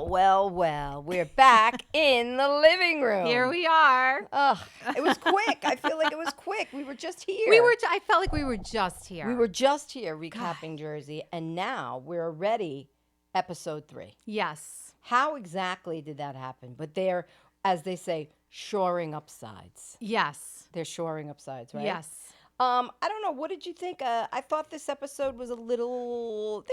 Well, we're back in the living room. Here we are. Ugh, it was quick. I feel like it was quick. We were just here. I felt like we were just here. We were just here recapping Jersey, and now we're already episode 3. Yes. How exactly did that happen? But they're, as they say, shoring up sides. Yes. They're shoring up sides, right? Yes. I don't know. What did you think? I thought this episode was a little.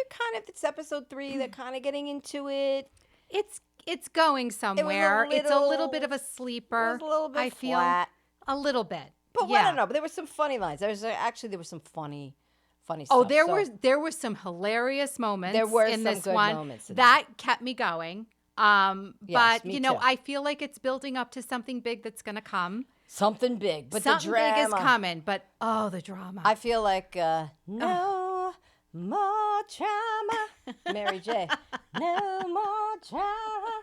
It's episode 3. They're kind of getting into it. It's going somewhere. It's a little bit of a sleeper. It was a little bit I feel flat. a little bit. But yeah. I don't know. But there were some funny lines. There were some funny stuff. Oh, there were some hilarious moments. There were in some this good one moments in that kept me going. But me you know, too. I feel like it's building up to something big that's going to come. Something big, but something the drama big is coming. But the drama. I feel like no more drama, Mary J. No more drama.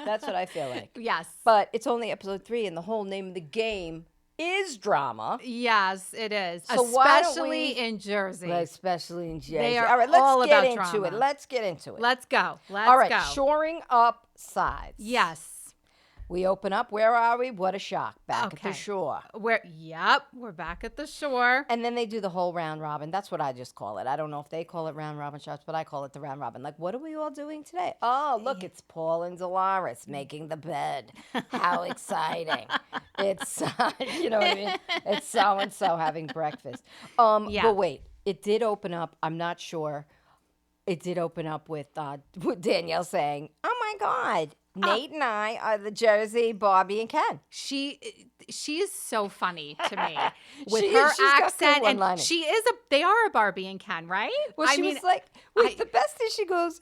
That's what I feel like. Yes, but it's only episode 3, and the whole name of the game is drama. Yes, it is. So especially in Jersey. Especially in Jersey. They are all right, all let's get about into drama. it. Let's get into it. Let's go. All right, shoring up sides. Yes. We open up. Where are we? What a shock. Back at the shore. We're back at the shore. And then they do the whole round robin. That's what I just call it. I don't know if they call it round robin shots, but I call it the round robin. Like, what are we all doing today? Oh, look, it's Paul and Dolores making the bed. How exciting. It's, you know what I mean? It's so-and-so having breakfast. But wait, it did open up. I'm not sure. It did open up with Danielle saying, oh, my God. Nate and I are the Jersey Barbie and Ken. She is so funny to me with She's her got accent, good and one-liners. they are a Barbie and Ken, right? Well, she was like, the best is she goes,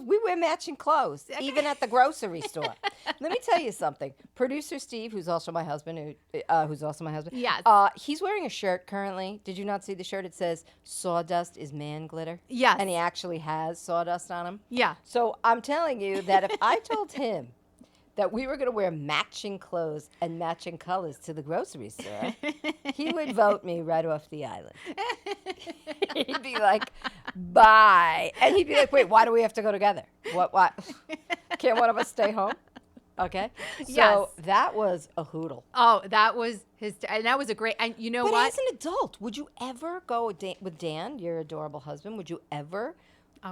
we wear matching clothes, even at the grocery store. Let me tell you something. Producer Steve, who's also my husband, Yes. He's wearing a shirt currently. Did you not see the shirt? It says sawdust is man glitter. Yes. And he actually has sawdust on him. Yeah. So I'm telling you that if I told him that we were going to wear matching clothes and matching colors to the grocery store, he would vote me right off the island. He'd be like, bye. And he'd be like, wait, why do we have to go together? What? Can't one of us stay home? Okay. So that was a hoodle. Oh, that was and that was a great, and you know what? But as an adult, would you ever go with Dan, your adorable husband, would you ever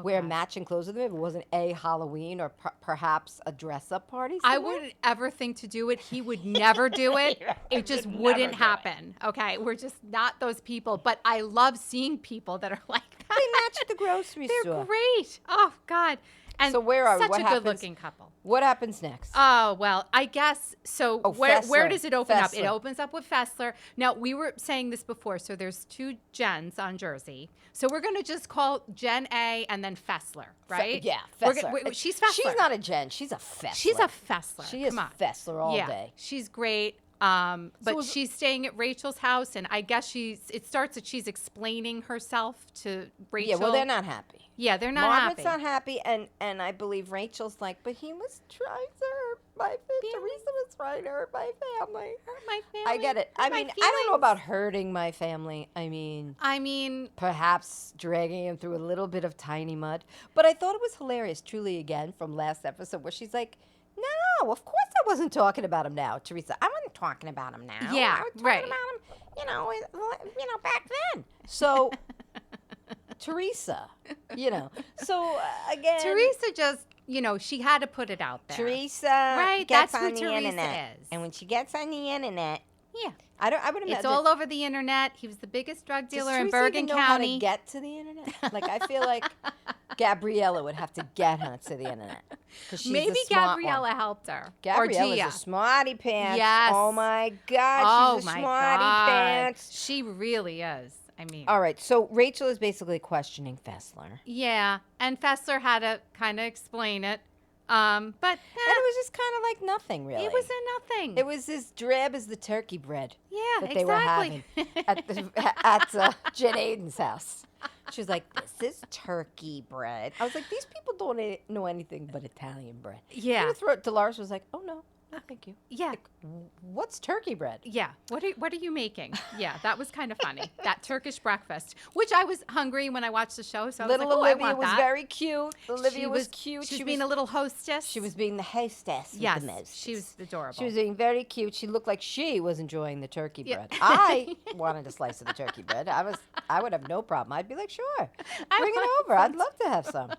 wear matching clothes with him if it wasn't a Halloween or perhaps a dress-up party somewhere? I wouldn't ever think to do it. He would never do it. It just wouldn't happen. Okay, we're just not those people. But I love seeing people that are like that. They match at the grocery store. They're great. Oh God. And so where are we? Such a good-looking couple. What happens next? Oh, well, I guess, so where does it open up? It opens up with Fessler. Now, we were saying this before, so there's 2 Jens on Jersey. So we're going to just call Jen A and then Fessler, right? Fessler. She's Fessler. She's not a Jen. She's a Fessler. She's a Fessler. She is Fessler all day. She's great. But she's staying at Rachel's house, and I guess it starts that she's explaining herself to Rachel. Yeah, well, they're not happy. Yeah, they're not Margaret's happy. not happy, and I believe Rachel's like, but he was trying to hurt my family. Teresa was trying to hurt my family. Hurt my family. I get it. I mean, I don't know about hurting my family. I mean, perhaps dragging him through a little bit of tiny mud. But I thought it was hilarious, truly, again, from last episode, where she's like, no, of course I wasn't talking about him now, Teresa. I wasn't talking about him now. Yeah, I was talking about him, back then. So, Teresa, So, again. Teresa just, she had to put it out there. Teresa right? gets That's on who the Teresa internet. is. And when she gets on the internet. Yeah. I would imagine. It's all over the internet. He was the biggest drug dealer in Teresa Bergen even know County. How to get to the internet? Like, I feel like Gabriella would have to get her to the internet. Maybe Gabriella helped her. Gabriella's a smarty pants. Yes. Oh my God. She's a smarty pants. She really is. I mean. All right. So Rachel is basically questioning Fessler. Yeah. And Fessler had to kind of explain it. But and it was just kind of like nothing, really. it was a nothing. It was as drab as the turkey bread. Yeah, that they were having at Jen Aiden's house. She was like, "This is turkey bread." I was like, "These people don't know anything but Italian bread." Yeah. And Dolores was like, "Oh no, thank you." Yeah. Like, what's turkey bread? Yeah. What are you making? Yeah, that was kind of funny. That Turkish breakfast, which I was hungry when I watched the show, so Little I was like, Olivia I want was that. very cute. Olivia was cute. She was being a little hostess. She was being the hostess. Yes, with the most. she was adorable. She was being very cute. She looked like she was enjoying the turkey bread. I wanted a slice of the turkey bread. I would have no problem. I'd be like, sure, bring it over. I'd love to have some.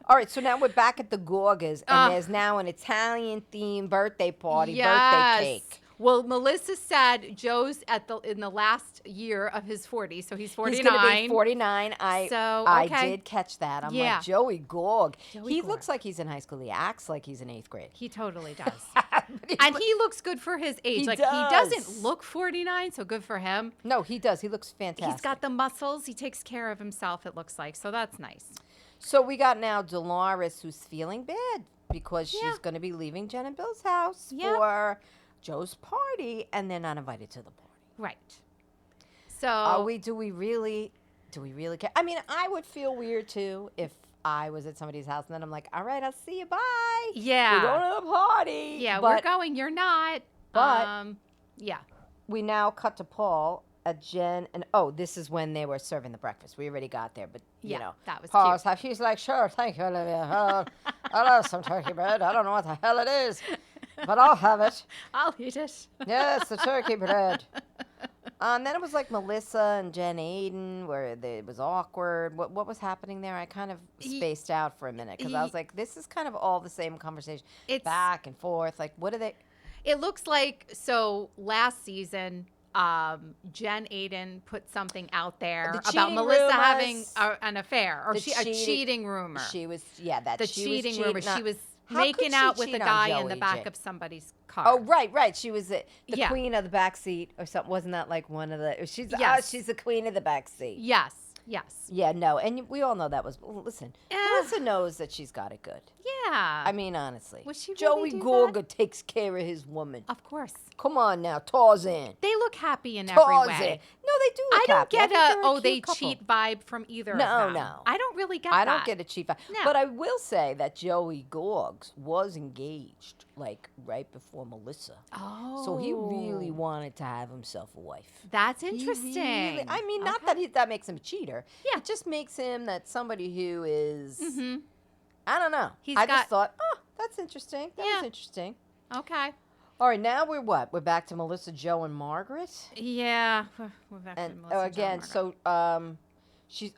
All right, so now we're back at the Gorgas, and there's now an Italian-themed birthday party, birthday cake. Well, Melissa said Joe's in the last year of his 40s, so he's 49. He's going to be 49. I did catch that. I'm like, Joey Gorg. He looks like he's in high school. He acts like he's in 8th grade. He totally does. And he looks good for his age. He doesn't look 49, so good for him. No, he does. He looks fantastic. He's got the muscles. He takes care of himself, it looks like, so that's nice. So we got now Dolores, who's feeling bad because she's going to be leaving Jen and Bill's house for Joe's party, and they're not invited to the party. Right. So do we really care? I mean, I would feel weird too if I was at somebody's house and then I'm like, all right, I'll see you, bye. Yeah. We're going to the party. Yeah, we're going, you're not. But yeah. We now cut to Paul at Jen, and this is when they were serving the breakfast. We already got there, but you know, that was Paul's cute. He's like, sure, thank you, Olivia. I'll have some turkey bread. I don't know what the hell it is, but I'll have it. I'll eat it. Yes, the turkey bread. Then it was like Melissa and Jen Aiden, where it was awkward. What was happening there? I kind of spaced out for a minute because I was like, this is kind of all the same conversation. It's back and forth. Like, what are they? It looks like, so last season, Jen Aiden put something out there about Melissa having an affair or a cheating rumor. She was, the cheating rumor. She was making out with a guy in the back of somebody's car. Oh, right. She was the queen of the back seat or something. Wasn't that like one of the? She's the queen of the back seat. Yes. Yeah, no, and we all know that was. Listen, Melissa knows that she's got it good. Yeah. I mean, honestly, was she Joey really Gorga takes care of his woman. Of course. Come on now, Tarzan. They look happy in every way. No, they do look happy. I don't get they cheat vibe from either of them. No. I don't really get that. I don't get a cheat vibe. No. But I will say that Joey Gorgs was engaged, like, right before Melissa. Oh. So he really wanted to have himself a wife. That's interesting. I mean, not that makes him a cheater. Yeah. It just makes him that somebody who is, I don't know. I just thought, that's interesting. That was interesting. Okay. All right, now we're what? We're back to Melissa, Joe, and Margaret? Yeah. We're back to Melissa, again, Joe, Margaret.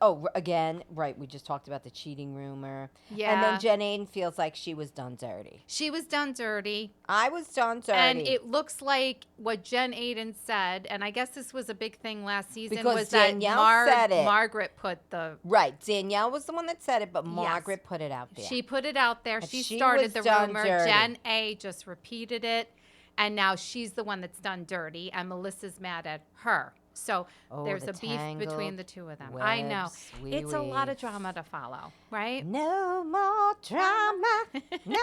so right, we just talked about the cheating rumor. Yeah. And then Jen Aiden feels like she was done dirty. She was done dirty. I was done dirty. And it looks like what Jen Aiden said, and I guess this was a big thing last season, because was Danielle that said it. Margaret put the... Right, Danielle was the one that said it, but Margaret put it out there. She put it out there. And she she started was the done rumor. dirty. Jen A just repeated it, and now she's the one that's done dirty, and Melissa's mad at her. So there's a beef between the two of them. I know. It's a lot of drama to follow, right? No more drama. No.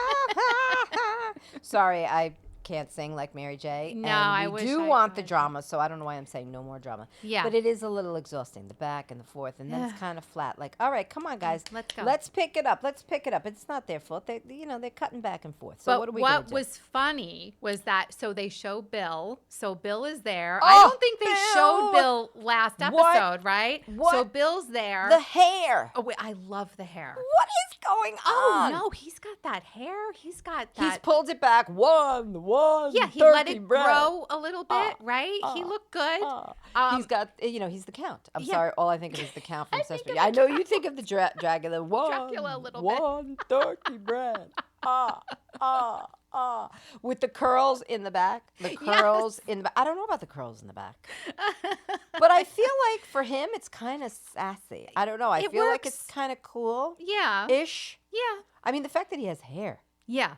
Sorry, I can't sing like Mary J. No, and I we wish do I want the could. drama, so I don't know why I'm saying no more drama. Yeah. But it is a little exhausting, the back and the forth, and then it's kind of flat. Like, all right, come on, guys. Let's go. Let's pick it up. It's not their fault. They're cutting back and forth. So what are we going to do? What was funny was that, so they show Bill. So Bill is there. Oh, I don't think they showed Bill last episode, right? What? So Bill's there. The hair. Oh, wait, I love the hair. What is going on? Oh, no, he's got that hair. He's got that. He's pulled it back. One. Yeah, he let it grow a little bit, right? He looked good. He's got, he's the Count. I'm sorry, all I think of is the Count from Sesame. I know you think of the Dracula. Dracula a little bit. One turkey bread. With the curls in the back. The curls in the back. I don't know about the curls in the back. But I feel like for him, it's kind of sassy. I don't know. I feel like it's kind of cool. Yeah. Ish. Yeah. I mean, the fact that he has hair. Yeah.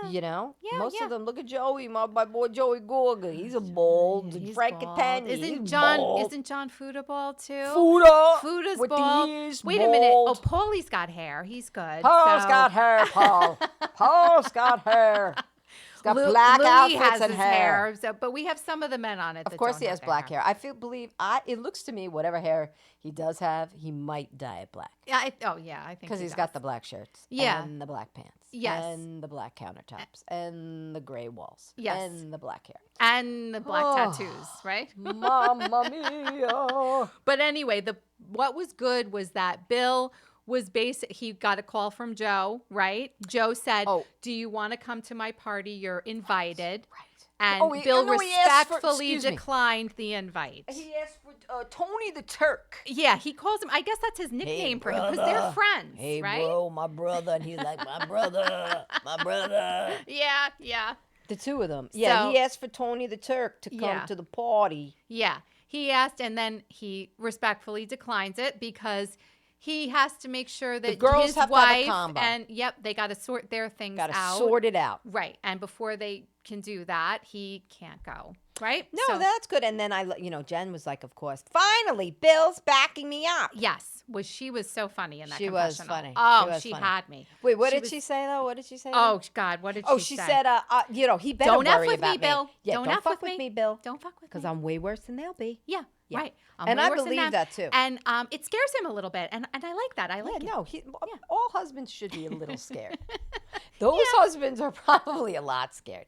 You know, Yeah, most yeah. of them. Look at Joey, my boy Joey Gorga. He's a bald. He's Frank bald. Catania. Isn't he's John? bald. Isn't John Fuda bald too? Fuda's Fuda's bald. The ears, Wait bald. a minute. Oh, Paulie's got hair. He's good. Paul's so. got hair, Paul. Paul's got hair. He's got black Louie outfits has and his hair. So, but we have some of the men on it. Of course, he has black hair. It looks to me, whatever hair he does have, he might dye it black. Yeah. I think Because he's does. got the black shirts. Yeah. And the black pants. Yes. And the black countertops. And the gray walls. Yes. And the black hair. And the black tattoos, right? Mamma mia. But anyway, what was good was that Bill was he got a call from Joe, right? Joe said, do you want to come to my party? You're invited. Right. And Bill respectfully declined the invite. He asked for Tony the Turk. Yeah, he calls him, I guess that's his nickname for him because they're friends, hey, right? Bro, my brother. And he's like, my brother, my brother. Yeah. The two of them. Yeah, So, he asked for Tony the Turk to come to the party. Yeah, he asked, and then he respectfully declines it because he has to make sure that the girls his have wife to have a combo. And they got to sort their things out. Got to sort it out. Right. And before they can do that, he can't go. Right? No, that's good. And then Jen was like, of course, finally, Bill's backing me up. Yes. She was so funny in that She confessional. was funny. Oh, she had me. Wait, what did she say, though? What did she say? Oh, God, what did she say? Oh, she said, he better don't worry F with about me, Bill. Yeah, don't fuck with me, Bill. Don't fuck with me. Because I'm way worse than they'll be. Yeah. Right. And I believe that, too. And it scares him a little bit. And I like that. I like it. No, all husbands should be a little scared. Those husbands are probably a lot scared.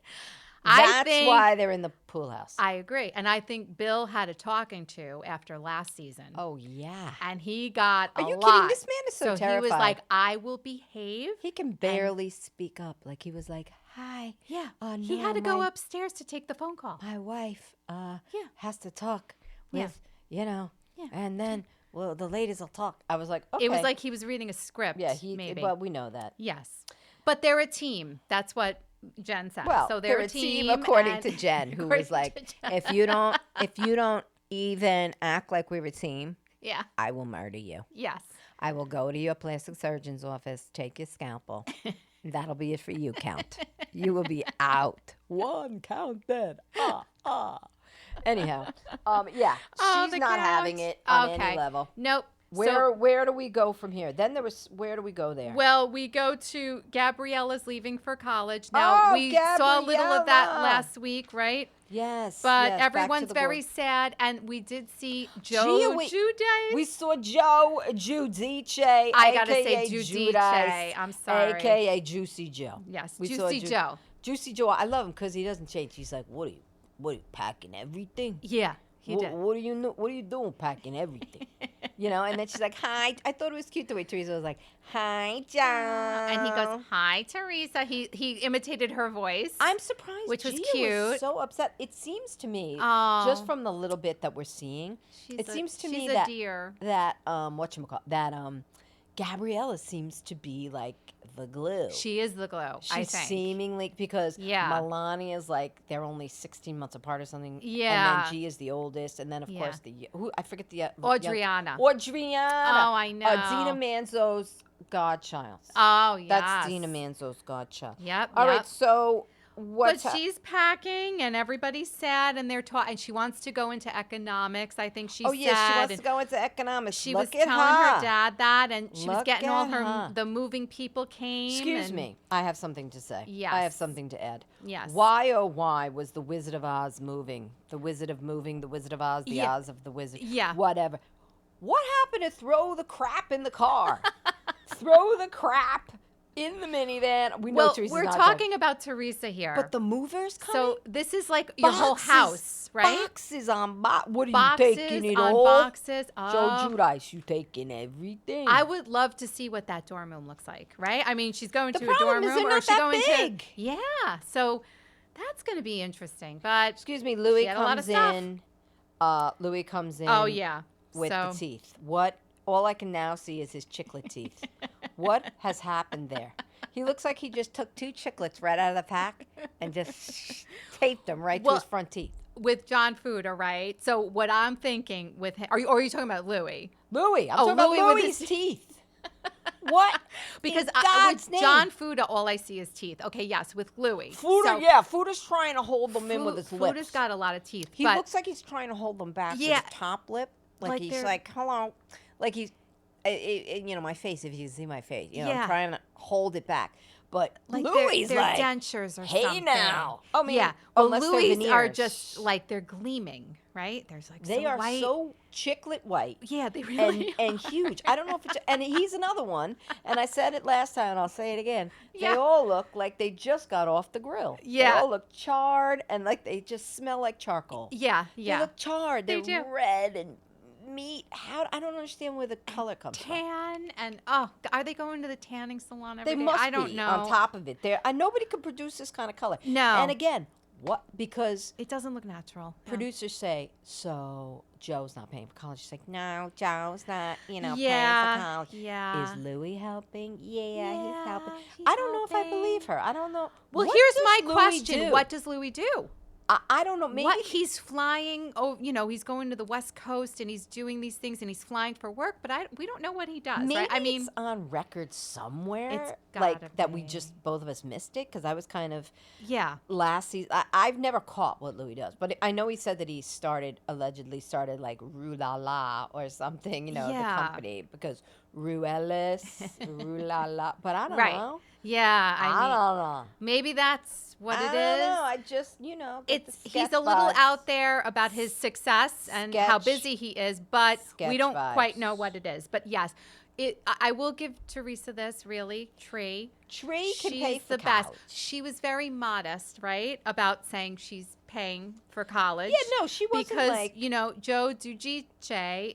That's why they're in the pool house. I agree. And I think Bill had a talking to after last season. Oh, yeah. And he got a lot. Are you kidding? This man is so terrified. He was like, I will behave. He can barely speak up. Like, he was like, hi. Yeah. No, he had to go upstairs to take the phone call. My wife has to talk with, and then, well, the ladies will talk. I was like, okay. It was like he was reading a script. Yeah, maybe. But we know that. Yes. But they're a team. That's what Jen said. Well, so they're a team according to Jen, who was like, if you don't even act like we're a team, I will murder you. Yes. I will go to your plastic surgeon's office, take your scalpel. That'll be it for you, Count. You will be out. One count dead. Anyhow, she's not having it on any level. Nope. Where do we go from here? Then where do we go there? Well, we go to Gabriella's leaving for college. Now, we saw a little of that last week, right? Yes. But everyone's very sad. And we did see Joe Giudice. We saw Joe Giudice. I got to say Giudice. I'm sorry. AKA Juicy Joe. Yes, Juicy Joe. Juicy Joe. I love him because he doesn't change. He's like, what are you packing everything? Yeah. He did. What are you doing packing everything? And then she's like, hi. I thought it was cute the way Teresa was like, hi, Joe. And he goes, hi, Teresa. He imitated her voice. I'm surprised. Which was Gia cute. Was so upset. It seems to me, just from the little bit that we're seeing, seems to me that dear. That Gabriella seems to be like the glue. She is the glue, I think. Seemingly, because Melania is like, they're only 16 months apart or something. Yeah. And then G is the oldest. And then, of course, I forget the... Adriana. Adriana. Oh, I know. Dina Manzo's godchild. Oh, yeah. That's Dina Manzo's godchild. Yep. All right, so... But she's packing, and everybody's sad, and they're and she wants to go into economics. I think she said. Oh yeah, she wants to go into economics. She was telling her dad that, and she was getting all the moving people came. Excuse me, I have something to say. Yes, I have something to add. Yes. Why oh why was the Wizard of Oz moving? The Wizard of Moving, the Wizard of Oz, the Oz of the Wizard. Yeah. Whatever. What happened to throw the crap in the car? Throw the crap in the minivan. We know Teresa's we're not talking about Teresa here. But the movers coming? So this is like your whole house, right? Boxes on What are you taking it all? Boxes. Joe Giudice, you taking everything. I would love to see what that dorm room looks like, right? I mean, she's going to a dorm room, or is she going big. to? Yeah. So that's going to be interesting. But excuse me, Louie comes in. Louie comes in. Oh yeah. With the teeth. All I can now see is his chiclet teeth. What has happened there? He looks like he just took 2 chiclets right out of the pack and just taped them right to his front teeth. With John Fuda, right? So what I'm thinking with him, are you talking about Louie? Louie. I'm talking about Louie's teeth. What? Because In God's with name? John Fuda, all I see is teeth. Okay, yes, with Louie. Fuda's trying to hold them in with his lips. Fuda's got a lot of teeth. He looks like he's trying to hold them back with his top lip. Like he's like, hello. Like he's, my face, if you see my face. I'm trying to hold it back. But like Louie's their like, dentures or hey something. now. I mean, yeah. Well, Louie's are just like, they're gleaming, right? There's like they are white. so chiclet white. Yeah, they really and huge. I don't know if it's, and he's another one. And I said it last time, and I'll say it again. Yeah. They all look like they just got off the grill. Yeah. They all look charred, and like they just smell like charcoal. Yeah, They look charred. They're do. red and meat. I don't understand where the color comes from. Tan and are they going to the tanning salon every They day? must I don't be know. on top of it. Nobody could produce this kind of color. No. And again, what? Because it doesn't look natural. producers say, so Joe's not paying for college. She's like, no, Joe's not, paying for college. Yeah. Is Louie helping? Yeah, he's helping. He's I don't know if I helping. believe her. I don't know. Well, What here's does my Louie question. do? What does Louie do? I don't know. Maybe What he's flying? Oh, he's going to the West Coast and he's doing these things and he's flying for work. But we don't know what he does. maybe right? I mean, it's on record somewhere. It's like gotta that we be. just both of us missed it because I was kind of yeah. last season. I've never caught what Louis does, but I know he said that he allegedly started like Rue La La or something. The company because Rue Ellis, Rue La La. But I don't know. Yeah, I don't know. Maybe that's what it is. I don't know. I just, He's a little out there about his success and how busy he is, but we don't quite know what it is. But yes, I will give Teresa this, really. Tree can pay for the best. She was very modest, right, about saying she's paying for college. Yeah, no, she wasn't because, Joe Dugice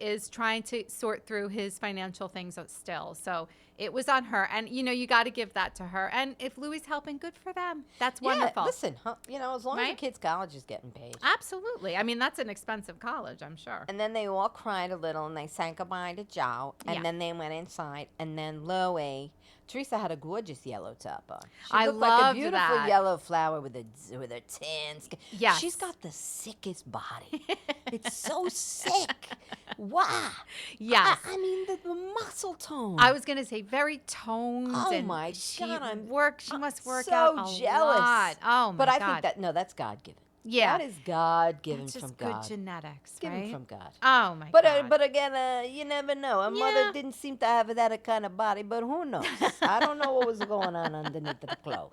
is trying to sort through his financial things still. So it was on her. And, you got to give that to her. And if Louie's helping, good for them. That's wonderful. Listen, as long as the kid's college is getting paid. Absolutely. I mean, that's an expensive college, I'm sure. And then they all cried a little, and they sang goodbye to Joe. And then they went inside. And then Louie, Teresa had a gorgeous yellow top on. She looked like a beautiful yellow flower with her tan skin. Yes. She's got the sickest body. It's so sick. Wow. Yes. I mean, the muscle tone. I was going to say very toned. Oh, and my God. She must work so out a jealous. lot. Oh, my but I God. think that's God-given. Yeah. That is God-given That's from just God. good genetics, Given right? from God. Oh, my God. But again, you never know. Her mother didn't seem to have that kind of body, but who knows? I don't know what was going on underneath the clothes.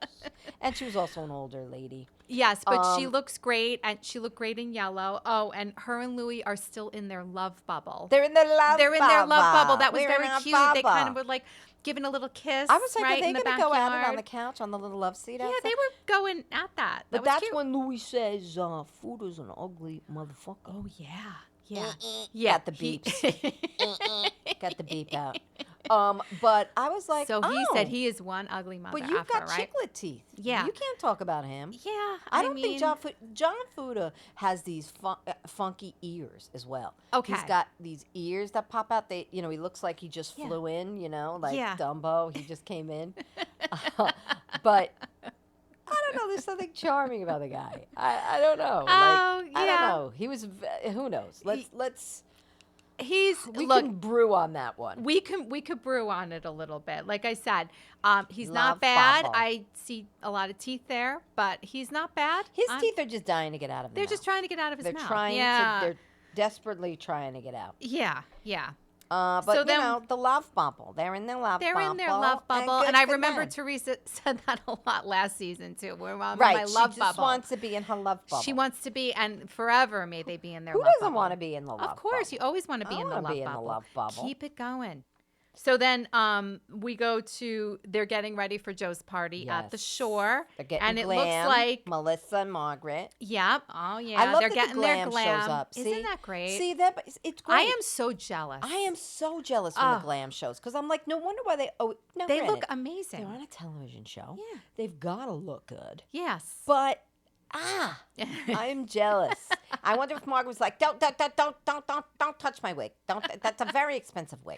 And she was also an older lady. Yes, but she looks great, and she looked great in yellow. Oh, and her and Louie are still in their love bubble. They're in their love bubble. That was very cute. Bubble. They kind of were like giving a little kiss. I was like, right, are they in the going to go at it on backyard? the couch on the little love seat outside? Yeah, they were going at that. But was that's cute. when Louis says, food is an ugly motherfucker. Oh, yeah. Yeah. Got the beeps. Got the beep out. But I was like, so he said he is one ugly mother. But you've got right? chiclet teeth. Yeah. You can't talk about him. Yeah. I don't think John Fuda has these funky ears as well. Okay. He's got these ears that pop out. He looks like he just flew in, like Dumbo. He just came in. But I don't know. There's something charming about the guy. I don't know. I don't know. He was. Who knows? Let's. We can brew on that one. We could brew on it a little bit. Like I said, he's Love not bad. bubble. I see a lot of teeth there, but he's not bad. His teeth are just dying to get out of his They're mouth. just trying to get out of his They're mouth. trying yeah. to. They're desperately trying to get out. Yeah. But So then- the love bubble. They're in their love bubble. They're in their love bubble, good and I for remember them. Teresa said that a lot last season too. We're on Right, my love she just bubble. wants to be in her love bubble. She wants to be, and forever may they be in their Who love doesn't bubble. want to be in the love bubble? Of course, you always want to be I in the wanna love be in the bubble. love bubble. Keep it going. So then we go to, they're getting ready for Joe's party at the Yes. shore. They're getting and it glam. looks like, Melissa and Margaret. yep. Oh, yeah. I love they're that getting the their glam glam. shows up. Isn't See? that great? See that? It's great. I am so jealous. I am so jealous when the glam shows because I'm like, no wonder why they. Oh, no, They granted, look amazing. They're on a television show. Yeah. They've got to look good. Yes. But I'm jealous. I wonder if Margaret was like, don't touch my wig. Don't. That's a very expensive wig.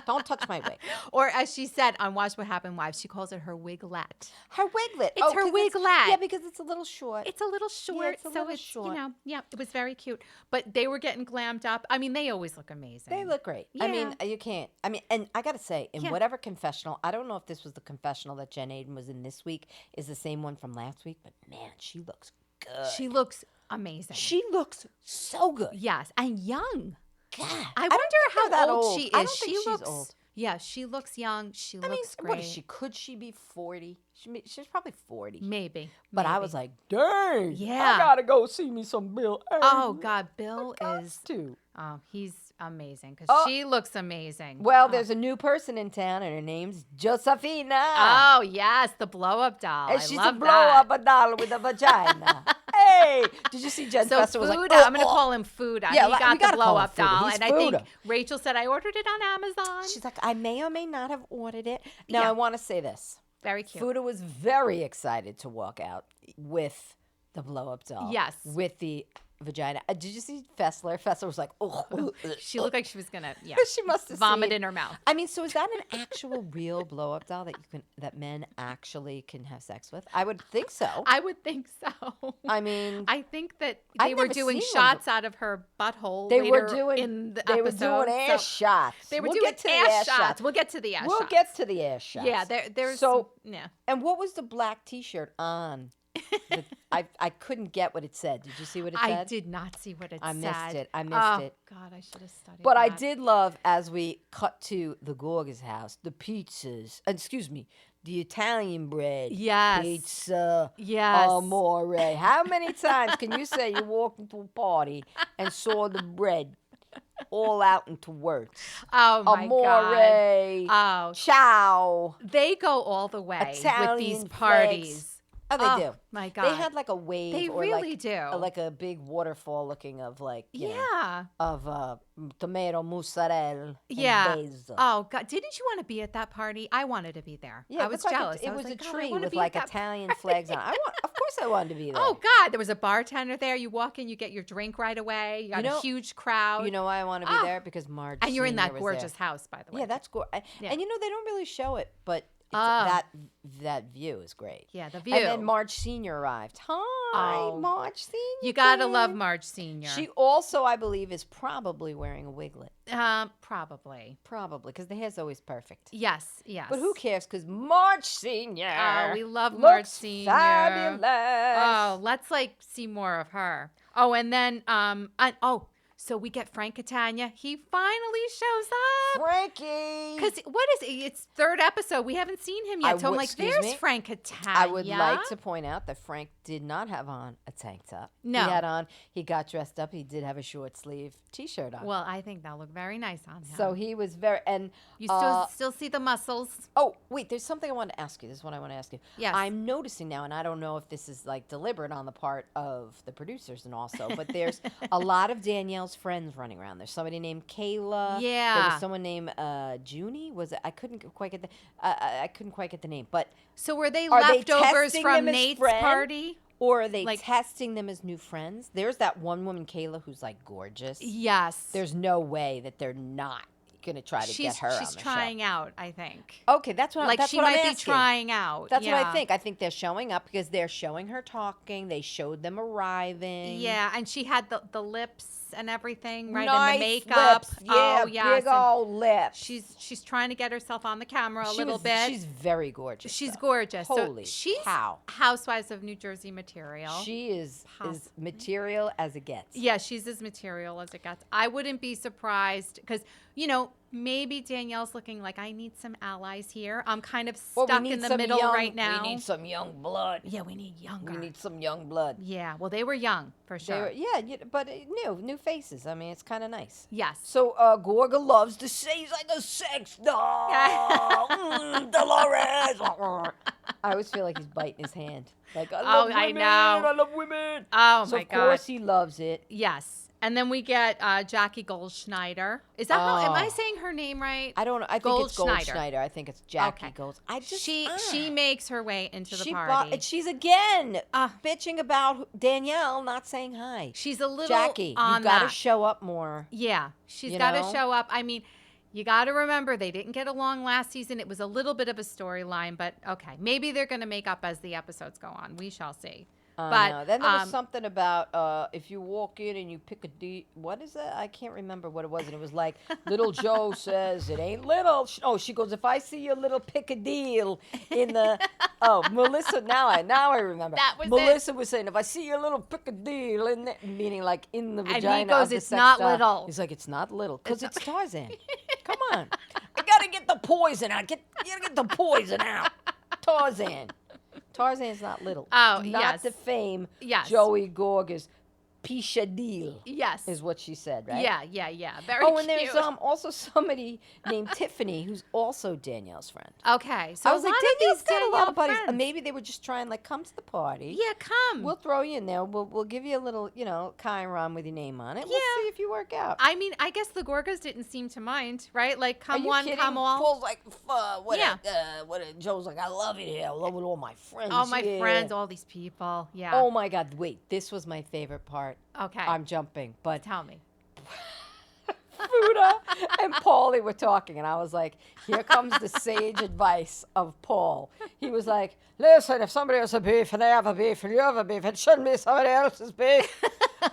Don't touch my wig. Or as she said on Watch What Happened Wives, she calls it her wiglet. Her wiglet. It's her 'cause wiglet. Yeah, because it's a little short. It's a little short, it's a so little it's, short. yeah, it was very cute. But they were getting glammed up. I mean, they always look amazing. They look great. I mean, you can't. I mean, and I got to say, in whatever confessional, I don't know if this was the confessional that Jen Aiden was in this week, is the same one from last week, but man, she looks good. She looks amazing. She looks so good. Yes, and young. God, I wonder how old she is. I don't think she she's looks old. Yeah, she looks young. She looks great. What is she? Could she be 40? She's probably 40. Maybe. But I was like, dang. Yeah. I gotta go see me some Bill. Oh God, Bill is. Too. Oh, he's amazing because she looks amazing. Well, there's a new person in town, and her name's Josefina. Oh yes, the blow up doll. And I she's love a blow up a doll with a vagina. Hey, did you see Jen Fessler was like, I'm going to call him Fuda. Yeah, he got the blow up doll. He's and I think Fuda. Rachel said, I ordered it on Amazon. She's like, I may or may not have ordered it. Now, Yeah. I want to say this. Very cute. Fuda was very excited to walk out with the blow up doll. Yes. With the vagina. Did you see Fessler? Fessler was like, oh. She looked like she was going to She must have vomit seen. in her mouth. I mean, so is that an actual real blow up doll that men actually can have sex with? I would think so. I would think so. I mean, I think that I've they were never doing seen one, shots out of her butthole they later were doing in the they episode. were doing ass shots. They were We'll doing get to the ass shots. We'll get to the ass shots. We'll get to the ass shots. Yeah, there's so yeah. And what was the black T-shirt on? I couldn't get what it said. Did you see what it said? I did not see what it I said. missed it. I missed oh, it. God, I should have studied But I that. did love, as we cut to the Gorga's house, the pizzas. Excuse me, the Italian bread. Yes. Pizza. Yes. Amore. How many times can you say you walked into a party and saw the bread all out into words? Oh, my Amore. God. Oh. Ciao. They go all the way Italian with these flags. parties. Oh, they do. My God. They had like a wave. They or really like, do. Like a big waterfall looking of like, you know, Yeah. of tomato, mozzarella, Yeah. and basil. Oh, God. Didn't you want to be at that party? I wanted to be there. Yeah, I was like jealous. It I was like, a God, I tree wanna with be at like that Italian party. flags on. Of course, I wanted to be there. Oh, God. There was a bartender there. You walk in, you get your drink right away. You got a huge crowd. You know why I want to be there? Because Marge And you're in that Sr. was gorgeous there. house, by the way. Yeah, that's gorgeous. Yeah. And you know, they don't really show it, but that view is great. Yeah, the view. And then Marge Sr. arrived. Hi, Oh. Marge Sr. You got to came. love Marge Sr. She also, I believe, is probably wearing a wiglet. Probably. Probably, because the hair's always perfect. Yes, yes. But who cares? Because Marge Sr. Oh, we love looks Marge Sr. fabulous. Oh, let's see more of her. Oh, and then so we get Frank Catania. He finally shows up. Frankie. Because what is it? It's third episode. We haven't seen him yet. So I'm like, excuse there's me? Frank Catania. I would like to point out that Frank did not have on a tank top. No. He got dressed up. He did have a short sleeve T-shirt on. Well, I think that'll look very nice on him. So he was and you still see the muscles. oh, wait, there's something I want to ask you. This is what I want to ask you. Yes. I'm noticing now, and I don't know if this is like deliberate on the part of the producers and also, but there's a lot of Danielle's friends running around. There's somebody named Kayla. Yeah. There was someone named Junie. Was it? I couldn't quite get the name. But So were they are they leftovers testing from them as Nate's friend? party? Or are they Like- testing them as new friends? There's that one woman, Kayla, who's like gorgeous. Yes. There's no way that they're not gonna try to get her on the She's trying out, I think. show. Okay, that's what. Like that's she what might I'm be asking. trying out. That's what Yeah. I think. I think they're showing up because they're showing her talking. They showed them arriving. Yeah, and she had the lips and everything, right? Nice And the makeup. lips. Yeah, oh, yes. big old lips. She's trying to get herself on the camera a She little was- bit. She's very gorgeous. She's though. gorgeous. Holy so she's cow. Housewives of New Jersey material. She is Possibly. material as it gets. Yeah, she's as material as it gets. I wouldn't be surprised because, maybe Danielle's looking like, I need some allies here. I'm kind of Well, stuck in the middle right now. We need some young blood. Yeah, we need younger. We need some young blood. Yeah, well, they were young for sure. But new faces. I mean, it's kind of nice. Yes. So Gorga loves to say he's like a sex doll. Dolores. I always feel like he's biting his hand. Like, I love women. I know. I love women. Oh, So my of God. course he loves it. Yes. And then we get Jackie Goldschneider. Is that how, am I saying her name right? I don't know. I think it's Goldschneider. Goldschneider. I think it's Jackie Okay. Gold. I just She makes her way into the she party. and she's again bitching about Danielle not saying hi. She's a little Jackie, on you got to that. show up more. Yeah, she's You got to know? show up. I mean, You got to remember, they didn't get along last season. It was a little bit of a storyline, but okay. Maybe they're going to make up as the episodes go on. We shall see. But no. Then there was something about if you walk in and you pick a D. What is that? I can't remember what it was. And it was like, little Joe says, it ain't little. She goes, if I see your little pick a deal in the. Melissa, now I remember. That was Melissa was saying, if I see your little pick a deal in the, meaning like in the vagina. And he goes, of the it's sex not doll. little. He's like, it's not little. Because it's Tarzan. Come on. I got to get the poison out. You got to get the poison out. Tarzan's not little. Oh, not yes. to fame Joey Gorga's Pichadil. Yes. Is what she said, right? Yeah. Very cute. And there's also somebody named Tiffany who's also Danielle's friend. Okay. So I was like, Danielle's got a lot of buddies. friends. Maybe they were just trying, like, come to the party. Yeah, come. We'll throw you in there. We'll give you a little, Chiron with your name on it. We'll see if you work out. I mean, I guess the Gorgas didn't seem to mind, right? Like, come one, kidding? come all. Paul's like, Joe's like, I love it here. I love it, all my friends. All my friends, all these people. Yeah. Oh, my God. Wait, this was my favorite part. Okay. I'm jumping, but tell me. Fuda and Paulie were talking, and I was like, here comes the sage advice of Paul. He was like, listen, if somebody has a beef and they have a beef and you have a beef, it shouldn't be somebody else's beef.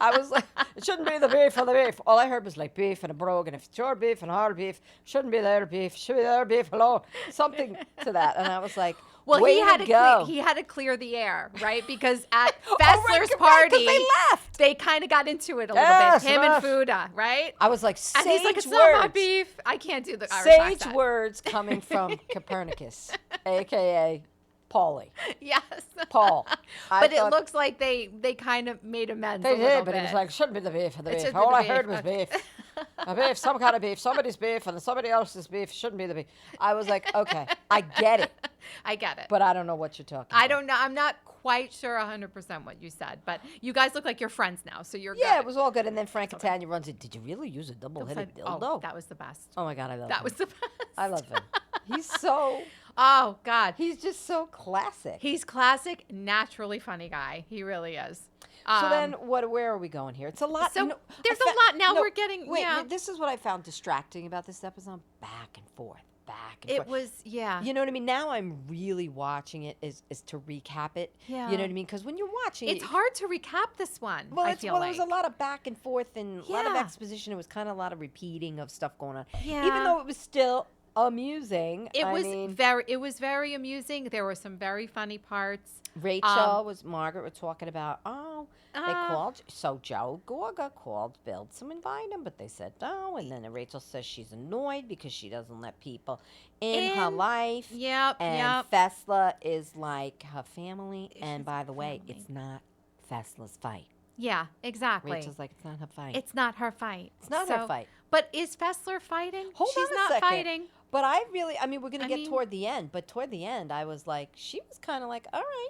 I was like, it shouldn't be the beef or the beef. All I heard was like beef and a brogue, and if it's your beef and our beef, it shouldn't be their beef. It should be their beef alone. Something to that. And I was like, well, way he had to to go. He had to clear the air, right? Because at Fessler's party, they left. They kind of got into it a little bit. Him and Fuda, right? I was like, sage and he's like, it's words. not my beef. I can't do the Irish Sage accent. words coming from Copernicus, a.k.a. Paulie. Yes. Paul. But it looks like they kind of made amends They a little did, but bit. it was like, shouldn't be the beef or the It beef. should be All the I heard beef. was beef. A beef, some kind of beef, somebody's beef, and somebody else's beef. Shouldn't be the beef. I was like, okay, I get it. I get it. But I don't know what you're talking about. I don't know. I'm not quite sure 100% what you said, but you guys look like you're friends now, so you're good. Yeah, it was all good. And then Frank and Tanya runs in. Did you really use a double-headed dildo? Oh, that was the best. Oh, my God, I love him. That was the best. I love him. He's so... Oh, God. He's just so classic. He's classic, naturally funny guy. He really is. So then, where are we going here? It's a lot. So there's a lot now. We're getting. Wait, this is what I found distracting about this episode. Back and forth. It was, yeah. You know what I mean? Now I'm really watching it is to recap it. Yeah. You know what I mean? Because when you're watching it's hard to recap this one. Well, I feel like there was a lot of back and forth and a lot of exposition. It was kind of a lot of repeating of stuff going on. Yeah. Even though it was still amusing. It was very amusing. There were some very funny parts. Margaret was talking about, they called, so Gorga called Bill to invite him, but they said no. And then Rachel says she's annoyed because she doesn't let people in her life. Yep. And Fessler is like her family. And by the way, it's not Fessler's fight. Yeah, exactly. Rachel's like, it's not her fight. It's not her fight. It's not her fight. But is Fessler fighting? She's not fighting. But we're going to get toward the end. But toward the end, I was like, she was kind of like, all right,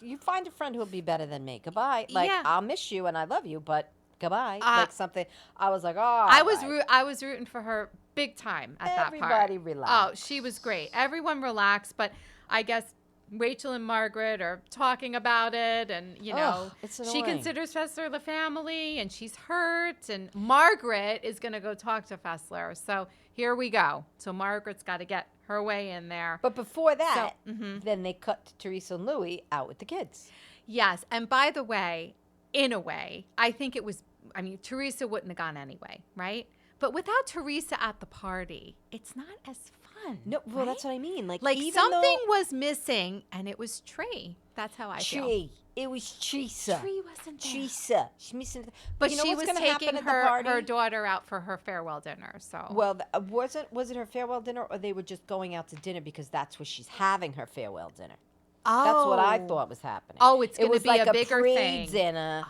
you find a friend who'll be better than me. Goodbye. Like, I'll miss you and I love you, but goodbye. Like something. I was like, oh. I was rooting for her big time at that part. Everybody relaxed. Oh, she was great. Everyone relaxed. But I guess Rachel and Margaret are talking about it, and she considers Fessler the family, and she's hurt, and Margaret is going to go talk to Fessler. So here we go. So Margaret's got to get her way in there. But before that, then they cut to Teresa and Louie out with the kids. Yes, and by the way, in a way, I think Teresa wouldn't have gone anyway, right? But without Teresa at the party, it's not as fun. No, well, right? That's what I mean. Like something was missing, and it was Tree. That's how I feel. It was Teresa. Tree wasn't there. Teresa. She's missing. But she was taking her daughter out for her farewell dinner. So well, was it her farewell dinner, or they were just going out to dinner because that's where she's having her farewell dinner? Oh, that's what I thought was happening. Oh, it's going to be like a bigger thing. Dinner.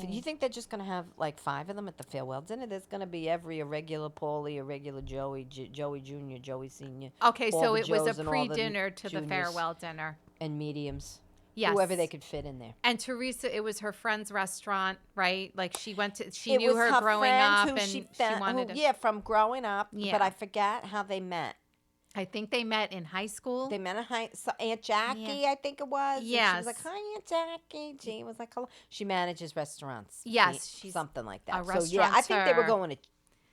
You think they're just going to have like 5 of them at the farewell dinner? There's going to be a regular Paulie, a regular Joey, Joey Jr., Joey Sr. Okay, so it was a pre-dinner to the farewell dinner. And mediums. Yes. Whoever they could fit in there. And Teresa, it was her friend's restaurant, right? Like she knew her growing up, and she wanted to. Yeah, from growing up. Yeah. But I forgot how they met. I think they met in high school. They met in Aunt Jackie, I think it was. Yes. She was like, hi, Aunt Jackie. Jean was like, hello. She manages restaurants. Yes. She's something like that. A so, yeah, I think they were going to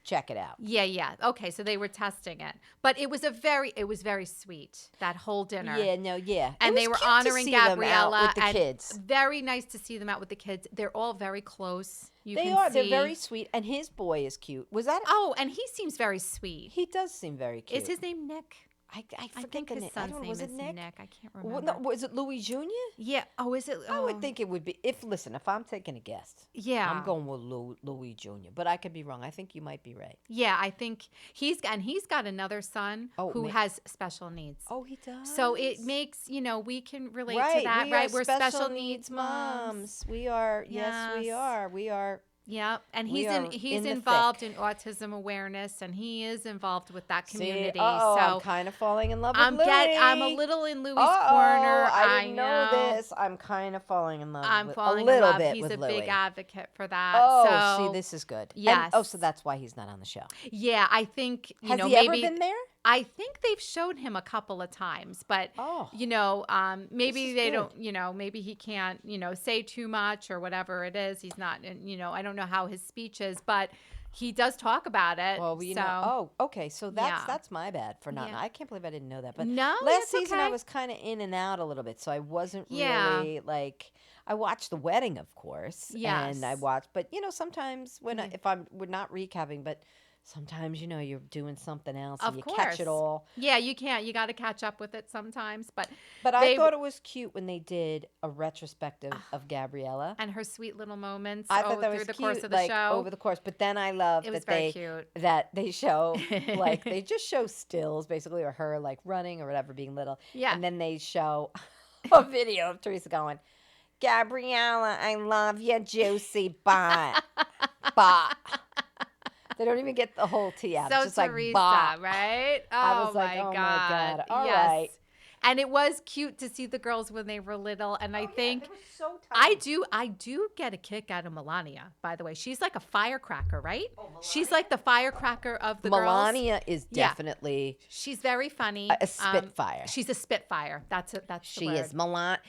check it out. Yeah. Okay, so they were testing it. But it was very sweet, that whole dinner. Yeah. And they were honoring Gabriella. With the kids. Very nice to see them out with the kids. They're all very close. They're very sweet. And his boy is cute. Was that? Oh, and he seems very sweet. He does seem very cute. Is his name Nick? I think his son's name is Nick. I can't remember. No, was it Louie Jr.? Yeah. Oh, is it? I would think it would be. If I'm taking a guess. Yeah. I'm going with Louie Jr., but I could be wrong. I think you might be right. Yeah, I think he's got another son who has special needs. Oh, he does. So it makes, we can relate to that, we right? Are We're special needs moms. We are. Yes, we are. We are. Yeah, and he's involved in autism awareness, and he is involved with that community. So I'm kind of falling in love with Louie. I'm a little in Louie's corner. I didn't know this. I'm kind of falling in love. He's a Louie. big advocate for that. Oh, see, this is good. Yes. And, so that's why he's not on the show. Yeah, I think Has he maybe ever been there? I think they've shown him a couple of times, but maybe they don't, maybe he can't, say too much or whatever it is. He's not, I don't know how his speech is, but he does talk about it. Well, okay. So that's my bad for not. I can't believe I didn't know that. But last season I was kind of in and out a little bit, so I wasn't really like. I watched the wedding, of course, and I watched, but sometimes we're not recapping, but. Sometimes, you're doing something else and you catch it all. Yeah, you can't. You got to catch up with it sometimes. But I thought it was cute when they did a retrospective of Gabriella. And her sweet little moments through the course of the show. Over the course. But then I love that they show, they just show stills, basically, or her, running or whatever, being little. Yeah. And then they show a video of Teresa going, Gabriella, I love you, juicy butt. Bah. They don't even get the whole tea out. So it's just Teresa, bah. right? I was like, oh my God. All right. And it was cute to see the girls when they were little. And I think they were so tiny. I do get a kick out of Melania, by the way. She's like a firecracker, right? She's like the firecracker of the girls. Melania is definitely she's very funny. A spitfire. She's a spitfire. That's she the word. Is. Melania.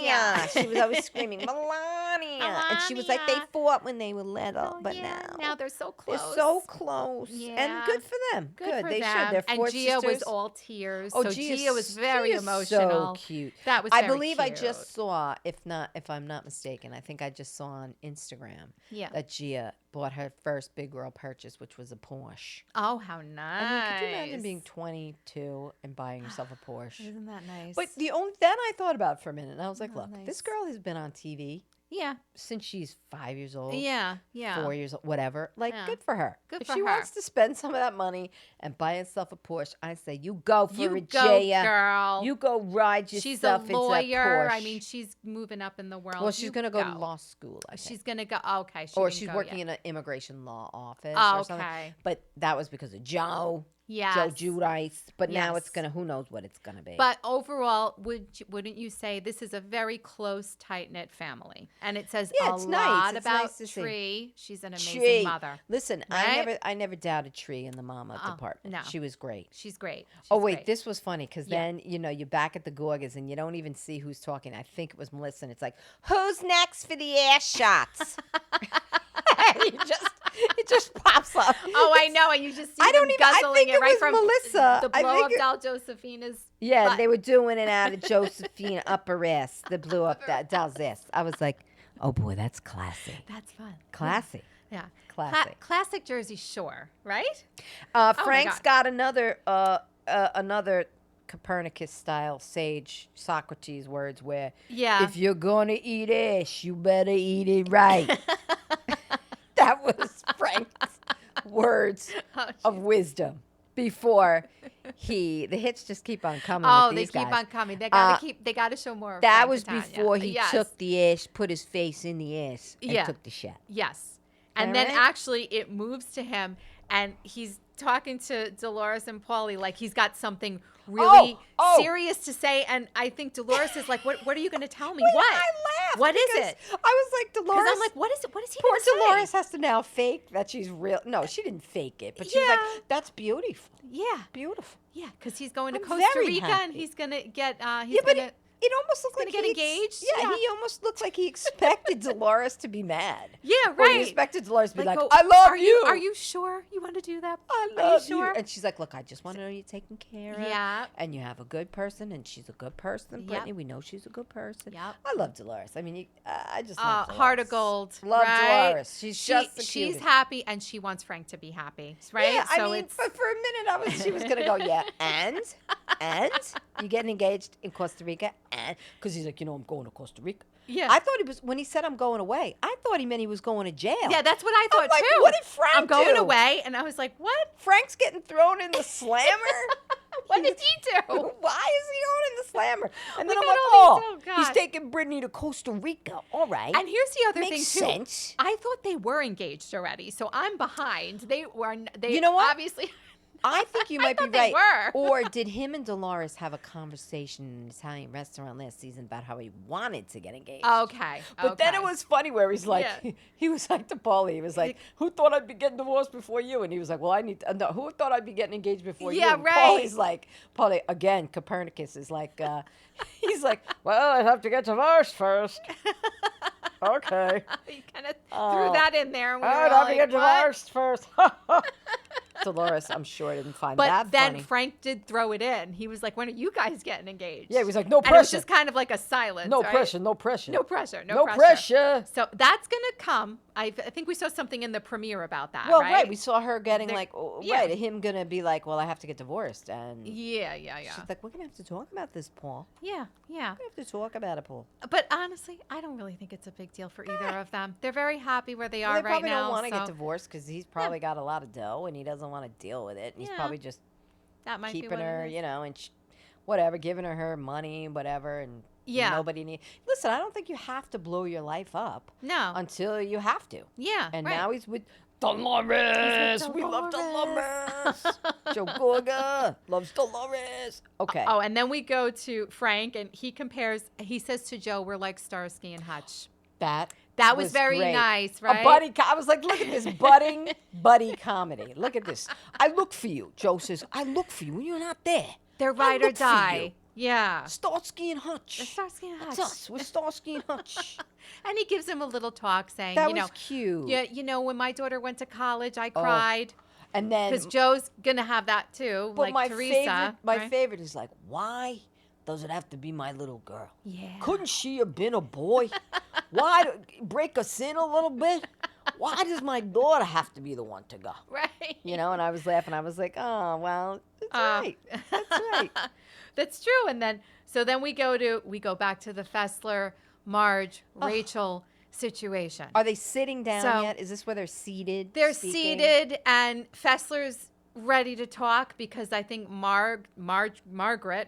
Yeah. She was always screaming, Melania. And she was like, they fought when they were little, but now they're so close. They're so close. Yeah. And good for them. Good for they them. should. They're and four Gia sisters. was all tears. Oh, so Gia was very So emotional. cute. That was I very believe cute. I just saw, if I'm not mistaken, I think I just saw on Instagram that Gia bought her first big girl purchase, which was a Porsche. Oh, how nice. I mean, could you imagine being 22 and buying yourself a Porsche? Isn't that nice? But then I thought about it for a minute, and I was like, look, this girl has been on TV. Yeah. Since she's 5 years old. Yeah. 4 years old, whatever. Good for her. Good if for she her. wants to spend some of that money and buy herself a Porsche, I say, you go for it, Gia. Girl. You go ride yourself she's a into lawyer. that Porsche. I mean, she's moving up in the world. Well, she's going to go to law school, I think. She's going to go. Okay. She's working in an immigration law office or something. But that was because of Joe. Yes. Joe Jersey-ites, but now it's gonna. Who knows what it's gonna be? But overall, wouldn't you say this is a very close, tight knit family? And it says a lot about Tree. She's an amazing mother. Listen, right? I never doubted Tree in the mama department. No, she was great. She's great. This was funny because then you're back at the Gorgas and you don't even see who's talking. I think it was Melissa, and it's like, who's next for the ass shots? It just pops up. Oh, I know, and you just see them guzzling it right from Melissa. The blow up doll Josephina's. Yeah, butt. They were doing it out of Josephina upper ass. The blew up that doll's ass. I was like, oh boy, that's classy. That's fun. Classy. Yeah. Classy. Classic Jersey Shore, right? Frank's got another Copernicus-style sage Socrates words where if you're going to eat ass, you better eat it right. That was Frank's words of wisdom before the hits just keep on coming with these guys. Keep on coming. They gotta show more of that Frank was Catania. Before he took the ass, put his face in the ass, and took the shit. Yes. And then actually it moves to him and he's talking to Dolores and Paulie like he's got something really serious to say, and I think Dolores is like, "What are you going to tell me? What? I laughed. What is it?" I was like, Dolores. Because I'm like, "What is it? What is he Poor going to say?" Dolores has to now fake that she's real. No, she didn't fake it, but she was like, "That's beautiful." Yeah, beautiful. Yeah, because he's going to I'm Costa very Rica happy. and he's going to get. it almost looked like gonna get engaged? Yeah, he almost looked like he expected Dolores to be mad. Yeah, Or right. he expected Dolores to be like, oh, I love you. Are you sure you want to do that? I Are you love sure? you. And she's like, look, I just want to know you're taken care of. Yeah. And you have a good person, and she's a good person. Yep. Brittany, we know she's a good person. Yep. I love Dolores. I mean, I just love Dolores. Heart of gold. Love right? Dolores. She's just the she's cutest. happy, and she wants Frank to be happy, right? Yeah, so I mean, but for a minute, she was gonna go, yeah, and you getting engaged in Costa Rica, and because he's like, I'm going to Costa Rica. Yeah. I thought when he said I'm going away, I thought he meant he was going to jail. Yeah, that's what I thought like, too. what did Frank I'm going do? away, and I was like, what? Frank's getting thrown in the slammer. What did he do? Why is he going in the slammer? And then Look I'm at like, all these- oh, he's God. taking Brittany to Costa Rica. All right. And here's the other Makes thing too. sense. I thought they were engaged already, so I'm behind. They were. They You know what? Obviously. I think you might be thought they right. were. Or did him and Dolores have a conversation in an Italian restaurant last season about how he wanted to get engaged? Okay. But then it was funny where he's like, Yeah. he was like to Paulie, he was like, who thought I'd be getting divorced before you? And he was like, well, no, who thought I'd be getting engaged before you? Yeah, And right. Paulie's like, Paulie, again, Copernicus is like, he's like, well, I'd have to get divorced first. Okay. You kind of threw that in there. And we I'd were have to like, get what? divorced first. Dolores, I'm sure, didn't find But that then funny. Frank did throw it in. He was like, when are you guys getting engaged? Yeah, he was like, no And it was pressure. just kind of like a silence. No right? pressure, no pressure. No pressure. No pressure. So that's going to come. I think we saw something in the premiere about that, Well, right? we saw her getting They're- yeah. right, him gonna be like, well, I have to get divorced, and Yeah. she's like, we're gonna have to talk about this, Paul. Yeah. We have to talk about it, Paul. But honestly, I don't really think it's a big deal for either of them. They're very happy where they are They right probably now. don't want to so get divorced because he's probably got a lot of dough and he doesn't want to deal with it. And he's Yeah. probably just that might be keeping what her, it is. and whatever, giving her money, whatever, and Yeah. nobody need. Listen, I don't think you have to blow your life up No. until you have to. Yeah. And right. now he's with Dolores. We love Dolores. Joe Gorga loves Dolores. Okay. Oh, and then we go to Frank, and he says to Joe, we're like Starsky and Hutch. That was very great. nice, right? A buddy. I was like, look at this budding buddy comedy. Look at this. I look for you. Joe says, I look for you when you're not there. They're I ride or look for you. die. Yeah. Starsky and Hutch. They're Starsky and That's Hutch. us. We're Starsky and Hutch. And he gives him a little talk saying, That was cute. yeah, when my daughter went to college, I cried. And then, Because Joe's going to have that too, but like my Teresa. favorite is like, why does it have to be my little girl? Yeah. Couldn't she have been a boy? Why break us in a little bit? Why does my daughter have to be the one to go? Right. And I was laughing. I was like, oh, well, that's right. That's right. That's true. And then we go back to the Fessler, Marge, Rachel situation. Are they sitting down So- yet? Is this where they're seated? They're speaking? seated, and Fessler's ready to talk because I think Margaret.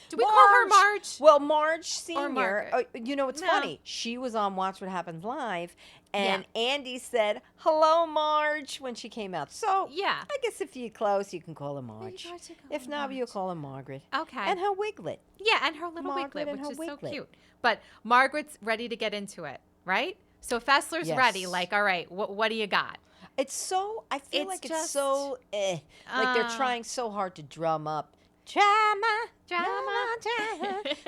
Do we call her Marge? Well, Marge Senior. Margaret. It's No. funny. She was on Watch What Happens Live, and Yeah. Andy said, "Hello, Marge," when she came out. So Yeah. I guess if you're close, you can call her Marge. try to call If her not, you Marge. call her Margaret. Okay. And her wiglet. Yeah, and her little Margaret wiglet, and which her is so wiglet. cute. But Margaret's ready to get into it, right? So Fessler's Yes. ready. Like, all right, what do you got? It's so. I feel It's like it's just, so. Like they're trying so hard to drum up. Drama.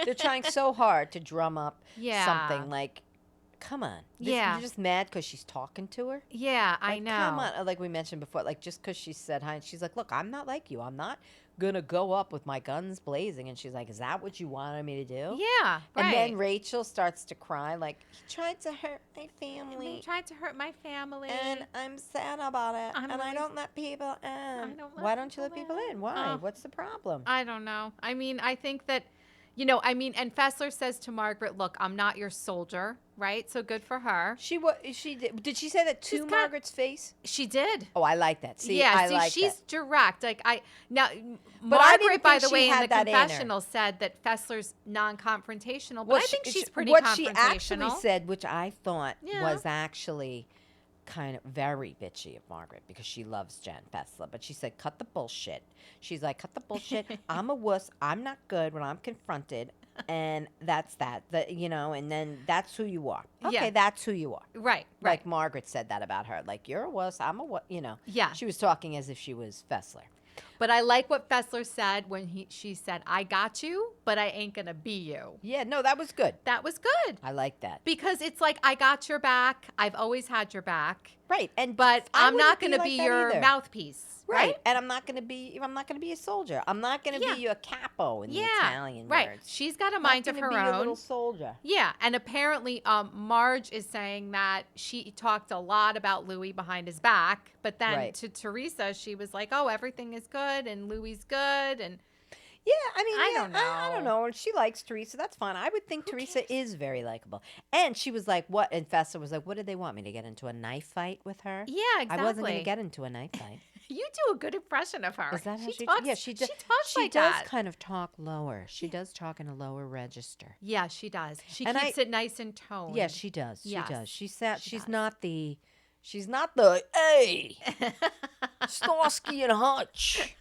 They're trying so hard to drum up Yeah. something like, come on. Yeah. You're just mad because she's talking to her? Yeah, I Like, know. Come on. Like we mentioned before, like just because she said hi, and she's like, look, I'm not like you. I'm not going to go up with my guns blazing. And she's like, is that what you wanted me to do? Yeah, right. And then Rachel starts to cry, like, he tried to hurt my He family. tried to hurt my family. And I'm sad about it. I'm and I really- don't let people in. don't let Why don't you let people people in? in? Why? Oh. What's the problem? I don't know. I mean, I think that, and Fessler says to Margaret, look, I'm not your soldier, right? So good for her. She did she say that to She's got- Margaret's face? She did. Oh, I like that. See, yeah, I like she's that. direct. Like I Margaret, didn't by think the she way, in had the that in her. confessional said that Fessler's non-confrontational, but I think she's pretty what confrontational. she actually said, which I thought Yeah. was actually kind of very bitchy of Margaret because she loves Jen Fessler, but she said, cut the bullshit. She's like, cut the bullshit. I'm a wuss. I'm not good when I'm confronted. And that's that. And then that's who you are. Okay, Yeah. that's who you are. Right, right. Like Margaret said that about her. Like, you're a wuss. I'm a wuss. Yeah. She was talking as if she was Fessler. But I like what Fessler said when she said, I got you, but I ain't going to be you. Yeah, no, that was good. That was good. I like that. Because it's like, I got your back. I've always had your back. Right. But I'm not going to be your mouthpiece. Right. And I'm not going to be a soldier. I'm not going to be your capo in the Italian words. She's got a mind of her own. A little soldier. Yeah. And apparently Marge is saying that she talked a lot about Louie behind his back. But then to Teresa, she was like, oh, everything is good and Louie's good. And yeah, I mean, I don't know. She likes Teresa. That's fine. I would think Teresa is very likable. And she was like, what? And Fessler was like, what did they want me to get into a knife fight with her? Yeah, exactly. I wasn't going to get into a knife fight. You do a good impression of her. Is that how she talks? Yeah, she does. She does kind of talk lower. She does talk in a lower register. Yeah, she does. She keeps it nice and toned. Yeah, she does. She does. She's not the hey, Starsky and Hutch.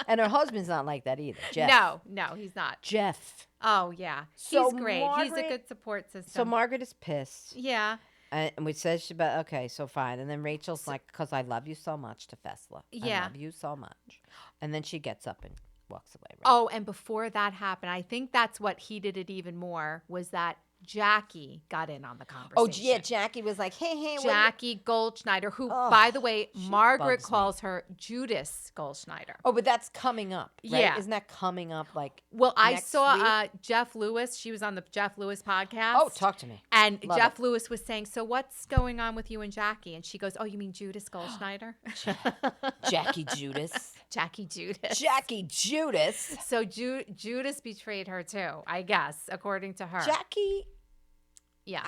And her husband's not like that either. Jeff. No, he's not. Jeff. Oh yeah, So he's great. He's a good support system. So Margaret is pissed. Yeah. And we said, okay, so fine. And then Rachel's like, because I love you so much to Fessler. Yeah. I love you so much. And then she gets up and walks away. Right? Oh, and before that happened, I think that's what heated it even more was that Jackie got in on the conversation. Oh, yeah, Jackie was like, hey. Jackie Goldschneider, who, by the way, Margaret calls her Judas Goldschneider. Oh, but that's coming up, right? Yeah. Isn't that coming up Well, I next saw week? Jeff Lewis. She was on the Jeff Lewis podcast. Oh, talk to me. And Love Jeff it. Lewis was saying, so what's going on with you and Jackie? And she goes, oh, you mean Judas Goldschneider? Jackie Judas. Jackie Judas. Jackie Judas. So Judas betrayed her too, I guess, according to her. Jackie. Yeah.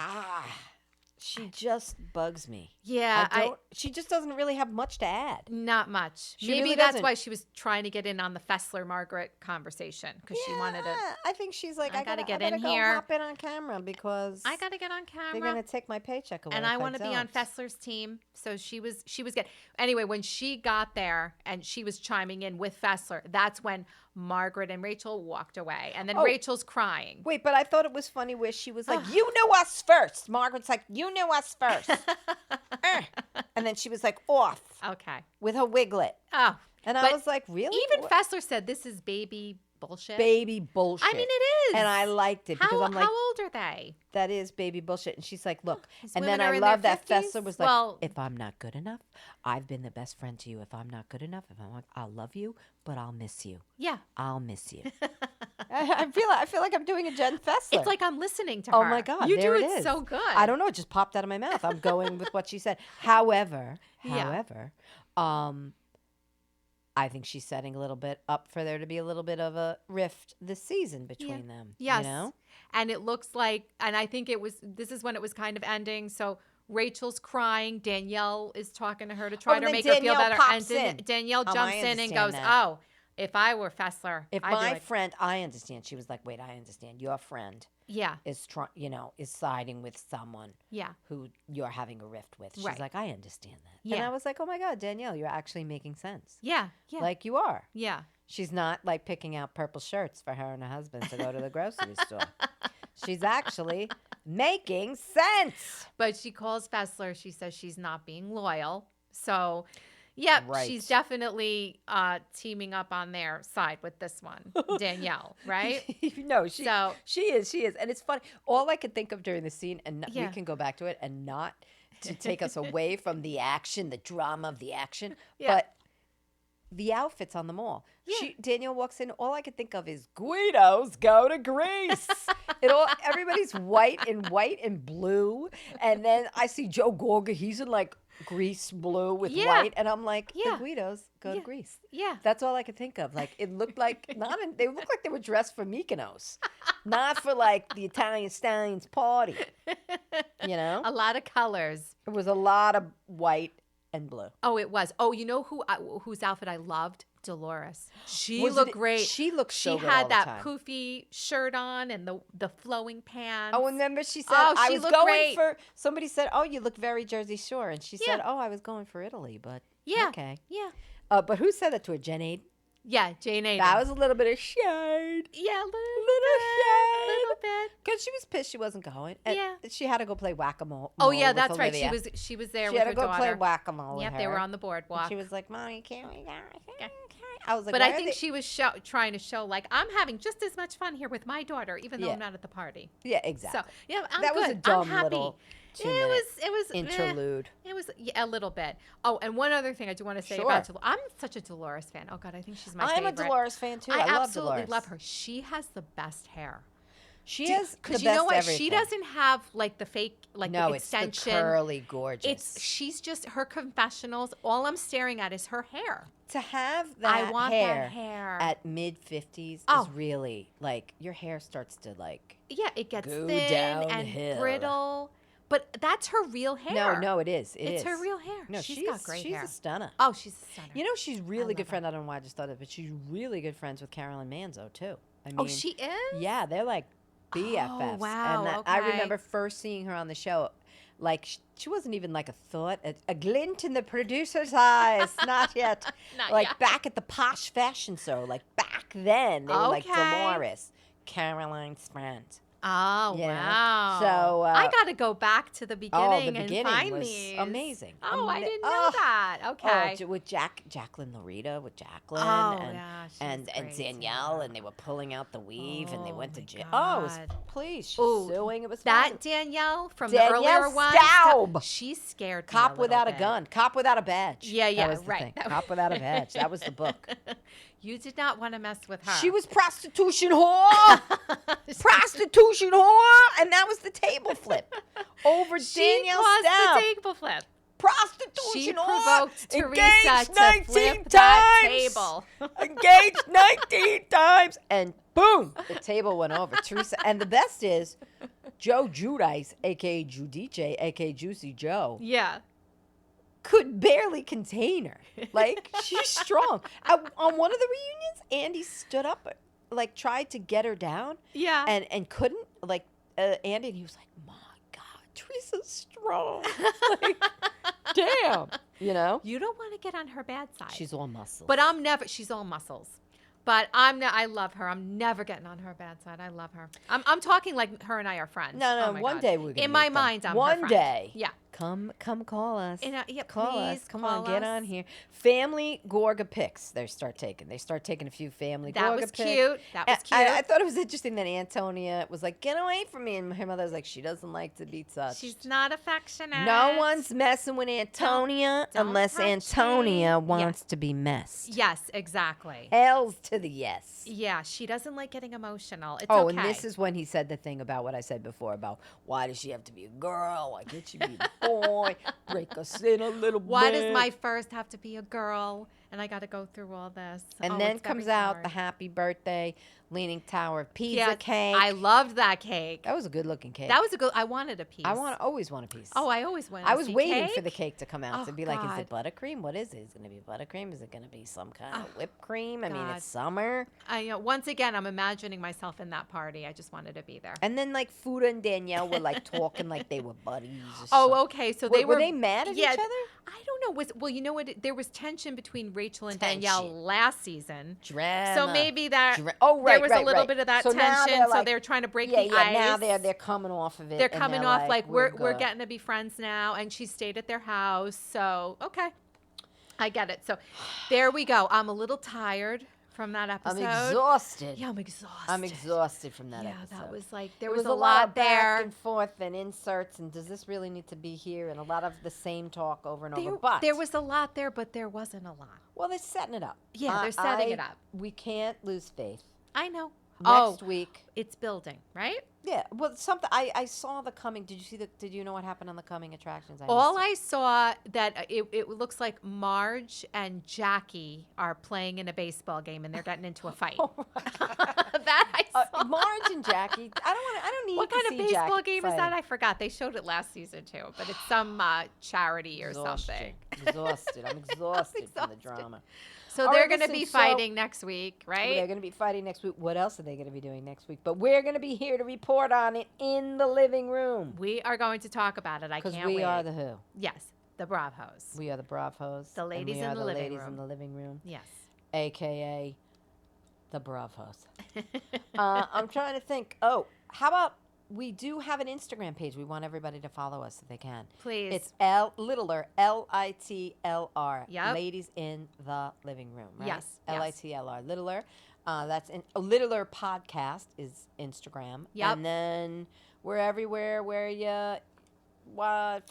She just bugs me. Yeah. She just doesn't really have much to add. Not much. Maybe really that's doesn't. why she was trying to get in on the Fessler-Margaret conversation because she wanted to. I think she's like, I gotta get in here. Hop in on camera because I gotta get on camera. they're gonna take my paycheck away. And I want to be on Fessler's team. So she was good. Anyway, when she got there and she was chiming in with Fessler, that's when Margaret and Rachel walked away. And then Rachel's crying. Wait, but I thought it was funny where she was like, you knew us first. Margaret's like, you knew us first. And then she was like, off. Okay. With her wiglet. Oh. And I was like, really? Even Fessler said this is baby bullshit. Baby bullshit. I mean, it is. And I liked it because I'm like, how old are they? That is baby bullshit. And she's like, look. And women then I are in love their that 50s? Fessler was like, if I'm not good enough, I've been the best friend to you. If I'm not good enough, I'll love you, but I'll miss you. Yeah. I'll miss you. I feel like I'm doing a Jen Fessler. It's like I'm listening to her. Oh my God. You there do it is. So good. I don't know. It just popped out of my mouth. I'm going with what she said. However, I think she's setting a little bit up for there to be a little bit of a rift this season between them. Yes. You know? And it looks like, and I think this is when it was kind of ending. So Rachel's crying. Danielle is talking to her to try to make her feel better. And Danielle jumps in and goes, oh, if I were Fessler, if my friend, I understand. She was like, wait, I understand. Your friend is siding with someone who you're having a rift with. She's like, I understand that. Yeah. And I was like, oh my God, Danielle, you're actually making sense. Yeah. Like you are. Yeah. She's not like picking out purple shirts for her and her husband to go to the grocery store. She's actually making sense. But she calls Fessler. She says she's not being loyal. So, yeah, she's definitely teaming up on their side with this one, Danielle, right? No, she is. And it's funny. All I could think of during the scene, and we can go back to it, and not to take us away from the action, the drama of the action, but the outfits on the mall. Yeah. Danielle walks in. All I could think of is Guidos go to Greece. Everybody's white and blue, and then I see Joe Gorga. He's in like Grease blue with white, and I'm like, the Guidos go to Greece. Yeah, that's all I could think of. Like it looked like they looked like they were dressed for Mykonos, not for like the Italian Stallions party. You know, a lot of colors. It was a lot of white and blue. Oh, it was. Oh, you know whose outfit I loved? Dolores. She looked great. She looked so good. She had that poofy shirt on and the flowing pants. Oh, remember she said, I was going for, somebody said, oh, you look very Jersey Shore. And she said, oh, I was going for Italy, but okay. Yeah. But who said that to her? Jen Aiden? Yeah, Jane Aiden. That was a little bit of shade. Yeah, a little bit. Because she was pissed she wasn't going. And she had to go play whack-a-mole. Oh, yeah, that's right. She was there with her daughter. She had to go play whack-a-mole with her. Yep, they were on the boardwalk. And she was like, Mommy, can't we go? I was like, but I think she was trying to show, like, I'm having just as much fun here with my daughter, even though I'm not at the party. Yeah, exactly. So, yeah, I'm that good. was a dumb I'm happy. little It was interlude. It was a little bit. Oh, and one other thing I do want to say about Dolores. I'm such a Dolores fan. Oh, God, I think she's my favorite. I'm a Dolores fan, too. I absolutely love her. She has the best hair. She has because you know what? everything. She doesn't have like the fake, like the extension. It's the curly, gorgeous. She's just her confessionals. All I'm staring at is her hair. To have that that hair at mid-50s is really like your hair starts to like it gets thin and brittle. But that's her real hair. No, it is. It's her real hair. No, she's got great hair. She's a stunner. Oh, she's a stunner. You know, she's really good friend. I don't know why I just thought it, but she's really good friends with Carolyn Manzo too. I mean, she is? Yeah, they're like BFFs. Oh, wow. And I remember first seeing her on the show. Like, she wasn't even like a thought, a glint in the producer's eyes. Not yet. Back at the posh fashion show, like back then, they were like Dolores, Caroline's friend. Oh, wow. So I got to go back to the beginning and find was these. Amazing. Oh, I didn't know that. Okay. With Jacqueline Lorita, with Jacqueline and Danielle, and they were pulling out the weave, and they went to jail. Oh, it was, please, she's suing. It was that fun. Danielle from the earlier one. Staub. She scared me Cop without a gun. Cop without a badge. Yeah, that was the right. Thing. Cop without a badge. That was the book. You did not want to mess with her. She was prostitution whore. Prostitution whore. And that was the table flip. Over Danielle Staub. The table flip. Prostitution whore. She provoked Teresa to 19 flip times. that table. Engaged 19 times. And boom, the table went over. Teresa. And the best is Joe Giudice, a.k.a. Giudice, a.k.a. Juicy Joe. Yeah. Could barely contain her. Like, she's strong. On one of the reunions, Andy stood up, like, tried to get her down. Yeah. And couldn't. Like, Andy, and he was like, my God, Teresa's strong. Like, damn. You know? You don't want to get on her bad side. She's all muscles. But she's all muscles. But I love her. I'm never getting on her bad side. I love her. I'm talking like her and I are friends. No, one day we're going to in my mind, I'm her friend. One day. Yeah. Come call us. Call us. Come on, get on here. Family Gorga pics. They start taking a few family Gorga pics. That was cute. I thought it was interesting that Antonia was like, get away from me. And her mother was like, she doesn't like to be touched. She's not affectionate. No one's messing with Antonia unless Antonia wants to be messed. Yes, exactly. Hells to the yes. Yeah, she doesn't like getting emotional. It's okay. And this is when he said the thing about what I said before about why does she have to be a girl? Why can't she be a boy? Break us in a little bit. Why does my first have to be a girl? And I got to go through all this. And then comes out the happy birthday Leaning Tower of Pisa cake. I loved that cake. That was a good looking cake. That was a good. I wanted a piece. Always want a piece. Oh, I always wanted. I was waiting for the cake to come out to be God. like, is it buttercream? What is it? Is it going to be buttercream? Is it going to be some kind of whipped cream? I mean, it's summer. Once again, I'm imagining myself in that party. I just wanted to be there. And then like Fuda and Danielle were like talking like they were buddies. Okay. So were they mad at each other? I don't know. Well, you know what? There was tension between Rachel and Danielle last season. Drama. So maybe that. There was a little bit of that tension. So they're trying to break the ice. Now they're coming off of it. They're coming off like we're getting to be friends now, and she stayed at their house. So okay, I get it. So there we go. I'm a little tired from that episode. I'm exhausted. Yeah, I'm exhausted. I'm exhausted from that episode. Yeah, that was like there was a lot there. Back and forth and inserts and does this really need to be here and a lot of the same talk over and over. But there was a lot there, but there wasn't a lot. Well, they're setting it up. Yeah, they're setting it up. We can't lose faith. I know. Next week. It's building, right? Yeah. Well, something I saw the coming. Did you know what happened on the coming attractions? I saw that it looks like Marge and Jackie are playing in a baseball game and they're getting into a fight. That I saw. Marge and Jackie. I don't need what to kind see of baseball Jackie game fighting. is that? I forgot. They showed it last season too, but it's some charity or something. Exhausted. I'm exhausted from the drama. So they're going to be fighting next week, right? They're going to be fighting next week. What else are they going to be doing next week? But we're going to be here to report on it in the living room. We are going to talk about it. I can't wait. Because we are the who? Yes, the Bravos. We are the Bravos. The ladies in the living room. Yes. AKA the Bravos. I'm trying to think. Oh, how about we do have an Instagram page. We want everybody to follow us if they can. Please. It's Littler, Litlr. Yep. Ladies in the living room, right? Yes. Litlr. Littler. That's Littler Podcast is Instagram. Yep. And then we're everywhere where you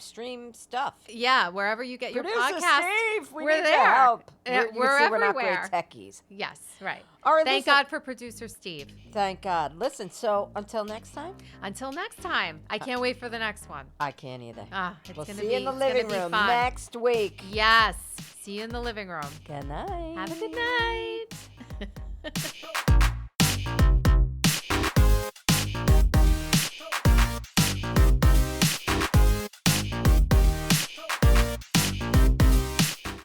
stream stuff. Yeah, wherever you get Producer your podcast. Steve, we're need there. your help. We're You can see we're not great everywhere. techies. Yes, right. All right, Thank listen. God for producer Steve. Thank God. Listen, so until next time. Until next time. I can't wait for the next one. I can't either. It's We'll gonna see be, you in the it's gonna living be room fun. next week. Yes. See you in the living room. Good night. Have a good night.